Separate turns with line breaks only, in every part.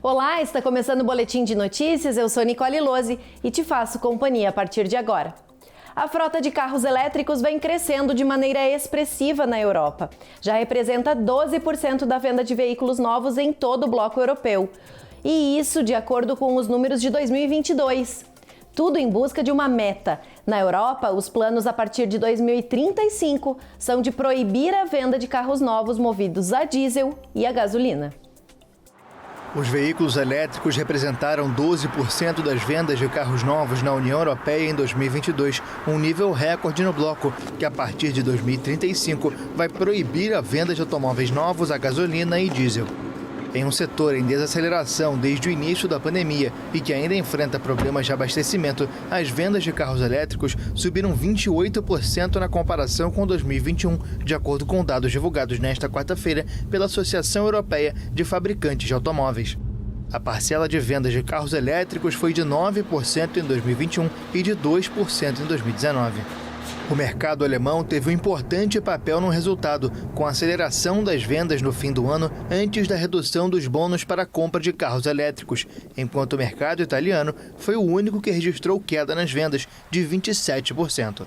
Olá, está começando o Boletim de Notícias, eu sou Nicole Lose e te faço companhia a partir de agora. A frota de carros elétricos vem crescendo de maneira expressiva na Europa. Já representa 12% da venda de veículos novos em todo o bloco europeu. E isso de acordo com os números de 2022. Tudo em busca de uma meta. Na Europa, os planos a partir de 2035 são de proibir a venda de carros novos movidos a diesel e a gasolina.
Os veículos elétricos representaram 12% das vendas de carros novos na União Europeia em 2022, um nível recorde no bloco, que a partir de 2035 vai proibir a venda de automóveis novos a gasolina e diesel. Em um setor em desaceleração desde o início da pandemia e que ainda enfrenta problemas de abastecimento, as vendas de carros elétricos subiram 28% na comparação com 2021, de acordo com dados divulgados nesta quarta-feira pela Associação Europeia de Fabricantes de Automóveis. A parcela de vendas de carros elétricos foi de 9% em 2021 e de 2% em 2019. O mercado alemão teve um importante papel no resultado, com a aceleração das vendas no fim do ano antes da redução dos bônus para a compra de carros elétricos, enquanto o mercado italiano foi o único que registrou queda nas vendas de 27%.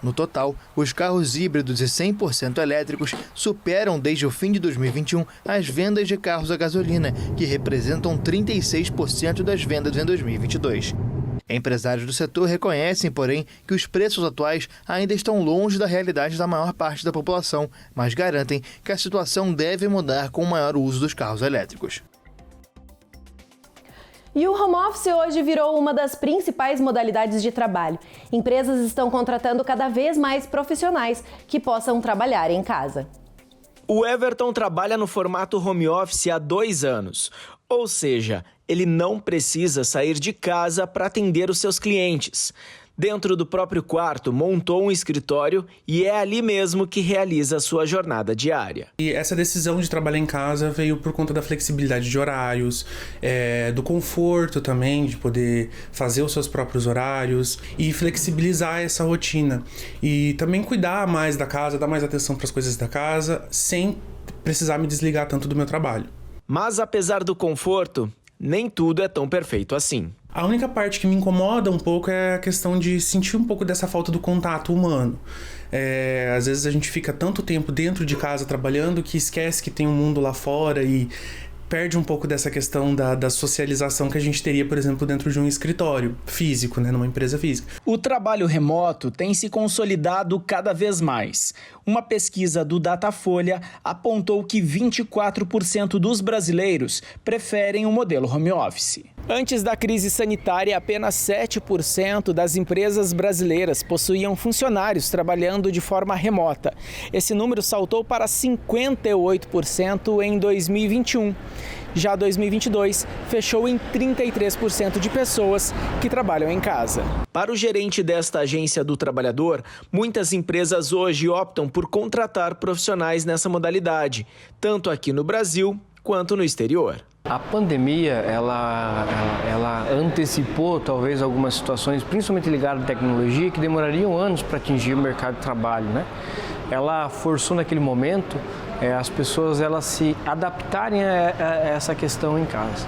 No total, os carros híbridos e 100% elétricos superam desde o fim de 2021 as vendas de carros a gasolina, que representam 36% das vendas em 2022. Empresários do setor reconhecem, porém, que os preços atuais ainda estão longe da realidade da maior parte da população, mas garantem que a situação deve mudar com o maior uso dos carros elétricos.
E o home office hoje virou uma das principais modalidades de trabalho. Empresas estão contratando cada vez mais profissionais que possam trabalhar em casa.
O Everton trabalha no formato home office há 2 anos, ou seja, ele não precisa sair de casa para atender os seus clientes. Dentro do próprio quarto, montou um escritório e é ali mesmo que realiza a sua jornada diária.
E essa decisão de trabalhar em casa veio por conta da flexibilidade de horários, do conforto também, de poder fazer os seus próprios horários e flexibilizar essa rotina. E também cuidar mais da casa, dar mais atenção para as coisas da casa, sem precisar me desligar tanto do meu trabalho.
Mas apesar do conforto, nem tudo é tão perfeito assim.
A única parte que me incomoda um pouco é a questão de sentir um pouco dessa falta do contato humano. Às vezes a gente fica tanto tempo dentro de casa trabalhando que esquece que tem um mundo lá fora e perde um pouco dessa questão da socialização que a gente teria, por exemplo, dentro de um escritório físico, numa empresa física.
O trabalho remoto tem se consolidado cada vez mais. Uma pesquisa do Datafolha apontou que 24% dos brasileiros preferem o modelo home office. Antes da crise sanitária, apenas 7% das empresas brasileiras possuíam funcionários trabalhando de forma remota. Esse número saltou para 58% em 2021. Já 2022 fechou em 33% de pessoas que trabalham em casa. Para o gerente desta agência do trabalhador, muitas empresas hoje optam por contratar profissionais nessa modalidade, tanto aqui no Brasil quanto no exterior.
A pandemia, ela antecipou talvez algumas situações, principalmente ligadas à tecnologia, que demorariam anos para atingir o mercado de trabalho, né? Ela forçou naquele momento as pessoas elas se adaptarem a essa questão em casa.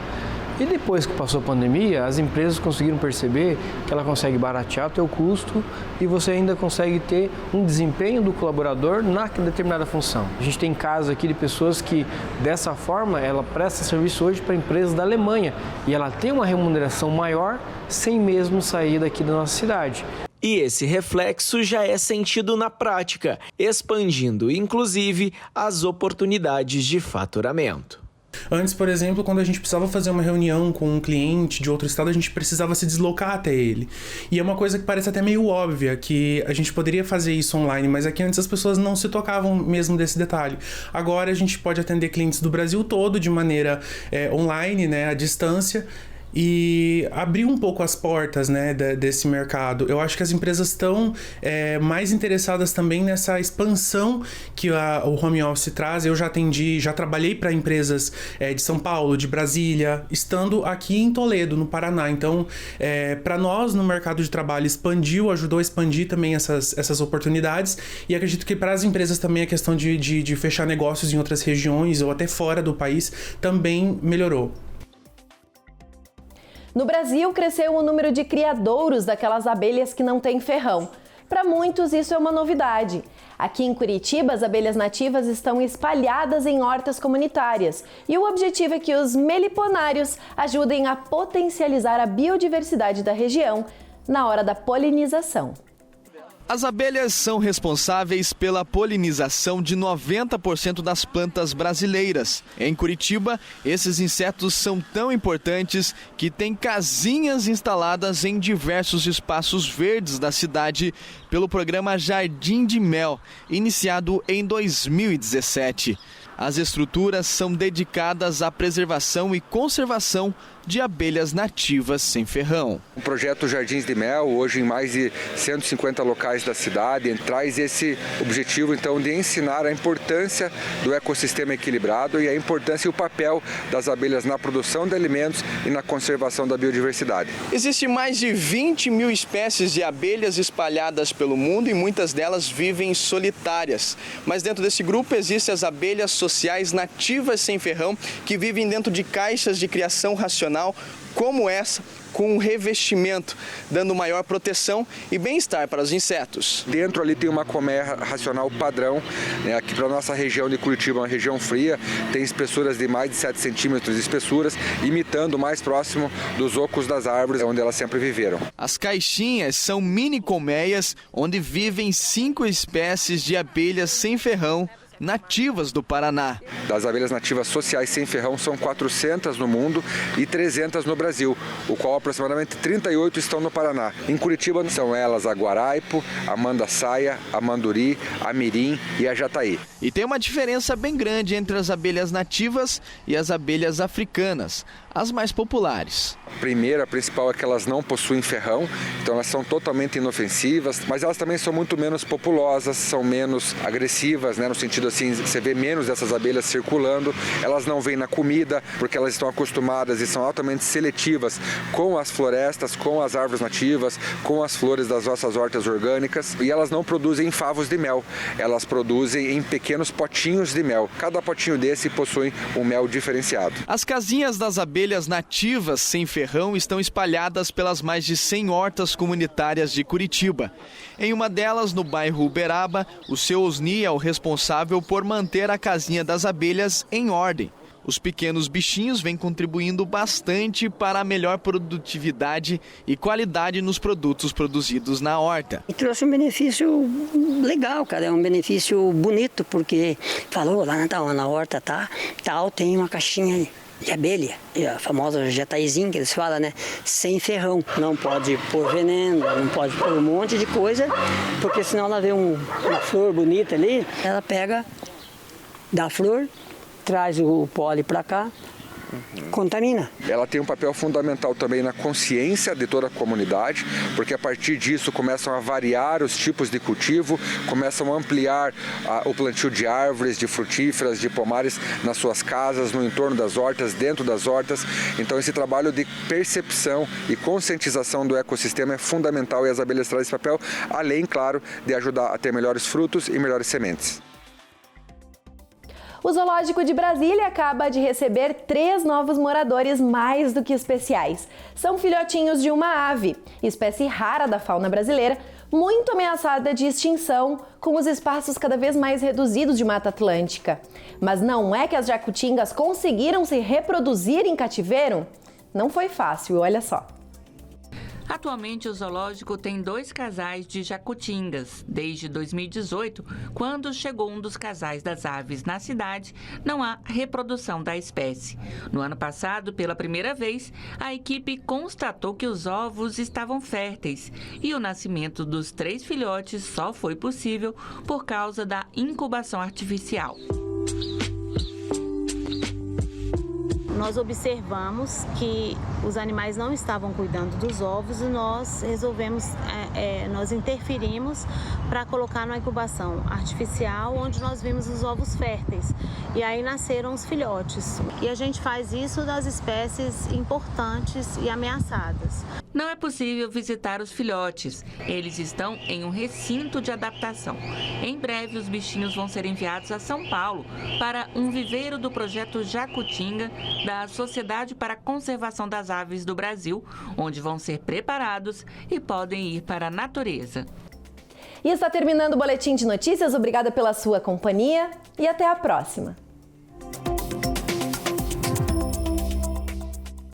E depois que passou a pandemia, as empresas conseguiram perceber que ela consegue baratear o teu custo e você ainda consegue ter um desempenho do colaborador na determinada função. A gente tem casos aqui de pessoas que, dessa forma, ela presta serviço hoje para empresas da Alemanha e ela tem uma remuneração maior sem mesmo sair daqui da nossa cidade.
E esse reflexo já é sentido na prática, expandindo, inclusive, as oportunidades de faturamento.
Antes, por exemplo, quando a gente precisava fazer uma reunião com um cliente de outro estado, a gente precisava se deslocar até ele. E é uma coisa que parece até meio óbvia, que a gente poderia fazer isso online, mas aqui antes as pessoas não se tocavam mesmo desse detalhe. Agora a gente pode atender clientes do Brasil todo de maneira online, à distância, e abrir um pouco as portas desse mercado. Eu acho que as empresas estão mais interessadas também nessa expansão que o home office traz. Eu já trabalhei para empresas de São Paulo, de Brasília, estando aqui em Toledo, no Paraná. Então, para nós no mercado de trabalho ajudou a expandir também essas oportunidades, e acredito que para as empresas também a questão de fechar negócios em outras regiões ou até fora do país também melhorou.
No Brasil, cresceu o número de criadouros daquelas abelhas que não têm ferrão. Para muitos, isso é uma novidade. Aqui em Curitiba, as abelhas nativas estão espalhadas em hortas comunitárias e o objetivo é que os meliponários ajudem a potencializar a biodiversidade da região na hora da polinização.
As abelhas são responsáveis pela polinização de 90% das plantas brasileiras. Em Curitiba, esses insetos são tão importantes que tem casinhas instaladas em diversos espaços verdes da cidade pelo programa Jardim de Mel, iniciado em 2017. As estruturas são dedicadas à preservação e conservação de abelhas nativas sem ferrão.
O projeto Jardins de Mel, hoje em mais de 150 locais da cidade, traz esse objetivo então de ensinar a importância do ecossistema equilibrado e a importância e o papel das abelhas na produção de alimentos e na conservação da biodiversidade.
Existem mais de 20 mil espécies de abelhas espalhadas pelo mundo e muitas delas vivem solitárias. Mas dentro desse grupo existem as abelhas sociais nativas sem ferrão que vivem dentro de caixas de criação racional como essa, com um revestimento, dando maior proteção e bem-estar para os insetos.
Dentro ali tem uma colmeia racional padrão, né? Aqui para a nossa região de Curitiba, uma região fria, tem espessuras de mais de 7 centímetros de espessuras, imitando o mais próximo dos ocos das árvores onde elas sempre viveram.
As caixinhas são mini colmeias onde vivem 5 espécies de abelhas sem ferrão, nativas do Paraná.
Das abelhas nativas sociais sem ferrão são 400 no mundo e 300 no Brasil, o qual aproximadamente 38 estão no Paraná. Em Curitiba são elas a guaraipo, a mandaçaia, a manduri, a mirim e a jataí.
E tem uma diferença bem grande entre as abelhas nativas e as abelhas africanas, as mais populares.
A primeira, a principal, é que elas não possuem ferrão, então elas são totalmente inofensivas, mas elas também são muito menos populosas, são menos agressivas, né? No sentido assim, você vê menos dessas abelhas circulando, elas não vêm na comida, porque elas estão acostumadas e são altamente seletivas com as florestas, com as árvores nativas, com as flores das nossas hortas orgânicas, e elas não produzem favos de mel, elas produzem em pequenos potinhos de mel. Cada potinho desse possui um mel diferenciado.
As casinhas das abelhas nativas sem ferrão estão espalhadas pelas mais de 100 hortas comunitárias de Curitiba. Em uma delas, no bairro Uberaba, o seu Osni é o responsável por manter a casinha das abelhas em ordem. Os pequenos bichinhos vêm contribuindo bastante para a melhor produtividade e qualidade nos produtos produzidos na horta.
E trouxe um benefício legal, cara, é um benefício bonito, porque falou lá na horta tal, tem uma caixinha de abelha, a famosa jataizinha que eles falam, né? Sem ferrão. Não pode pôr veneno, não pode pôr um monte de coisa, porque senão ela vê uma flor bonita ali, ela pega da flor, traz o pólen para cá, contamina.
Ela tem um papel fundamental também na consciência de toda a comunidade, porque a partir disso começam a variar os tipos de cultivo, começam a ampliar o plantio de árvores, de frutíferas, de pomares nas suas casas, no entorno das hortas, dentro das hortas. Então esse trabalho de percepção e conscientização do ecossistema é fundamental e as abelhas trazem esse papel, além, claro, de ajudar a ter melhores frutos e melhores sementes.
O Zoológico de Brasília acaba de receber 3 novos moradores mais do que especiais. São filhotinhos de uma ave, espécie rara da fauna brasileira, muito ameaçada de extinção, com os espaços cada vez mais reduzidos de Mata Atlântica. Mas não é que as jacutingas conseguiram se reproduzir em cativeiro? Não foi fácil, olha só.
Atualmente, o zoológico tem 2 casais de jacutingas. Desde 2018, quando chegou um dos casais das aves na cidade, não há reprodução da espécie. No ano passado, pela primeira vez, a equipe constatou que os ovos estavam férteis e o nascimento dos 3 filhotes só foi possível por causa da incubação artificial.
Nós observamos que os animais não estavam cuidando dos ovos e nós resolvemos, nós interferimos para colocar numa incubação artificial, onde nós vimos os ovos férteis. E aí nasceram os filhotes. E a gente faz isso das espécies importantes e ameaçadas.
Não é possível visitar os filhotes. Eles estão em um recinto de adaptação. Em breve, os bichinhos vão ser enviados a São Paulo para um viveiro do projeto Jacutinga, da Sociedade para a Conservação das Aves do Brasil, onde vão ser preparados e podem ir para a natureza.
E está terminando o Boletim de Notícias. Obrigada pela sua companhia e até a próxima.